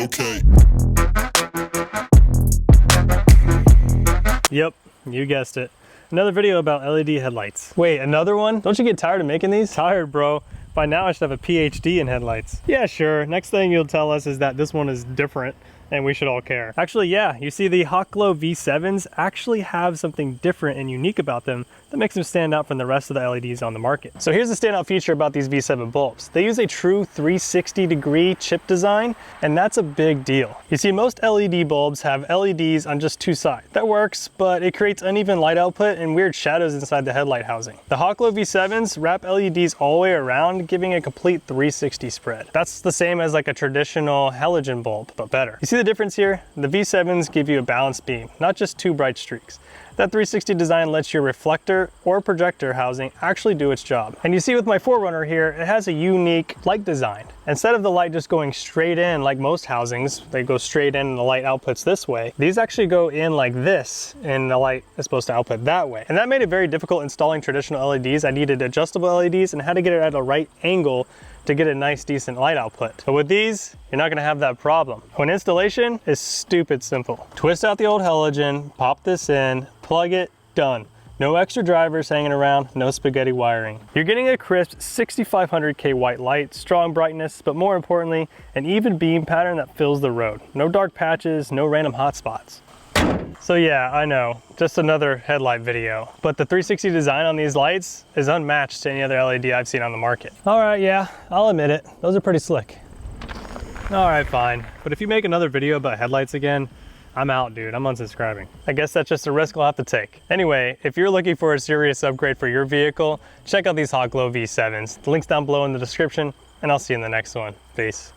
Okay. Yep, you guessed it. Another video about LED headlights. Wait, another one? Don't you get tired of making these? Tired, bro. By now I should have a PhD in headlights. Yeah, sure. Next thing you'll tell us is that this one is different and we should all care. Actually, yeah, you see the Hawkglow V7s actually have something different and unique about them that makes them stand out from the rest of the LEDs on the market. So here's the standout feature about these V7 bulbs. They use a true 360-degree chip design, and that's a big deal. You see, most LED bulbs have LEDs on just two sides. That works, but it creates uneven light output and weird shadows inside the headlight housing. The Hawkglow V7s wrap LEDs all the way around, giving a complete 360 spread. That's the same as like a traditional halogen bulb, but better. You see the difference here? The V7s give you a balanced beam, not just two bright streaks. That 360 design lets your reflector or projector housing actually do its job. And you see with my 4Runner here, it has a unique light design. Instead of the light just going straight in like most housings, they go straight in and the light outputs this way, these actually go in like this and the light is supposed to output that way. And that made it very difficult installing traditional LEDs. I needed adjustable LEDs and had to get it at a right angle to get a nice decent light output. But with these, you're not gonna have that problem. When installation is stupid simple. Twist out the old halogen, pop this in, plug it, done. No extra drivers hanging around, no spaghetti wiring. You're getting a crisp 6500K white light, strong brightness, but more importantly, an even beam pattern that fills the road. No dark patches, no random hot spots. So yeah, I know, just another headlight video, but the 360 design on these lights is unmatched to any other LED I've seen on the market. All right, yeah, I'll admit it, those are pretty slick. All right, fine, but if you make another video about headlights again, I'm out, dude, I'm unsubscribing. I guess that's just a risk I'll have to take. Anyway, if you're looking for a serious upgrade for your vehicle, check out these Hawkglow V7s. The link's down below in the description, and I'll see you in the next one. Peace.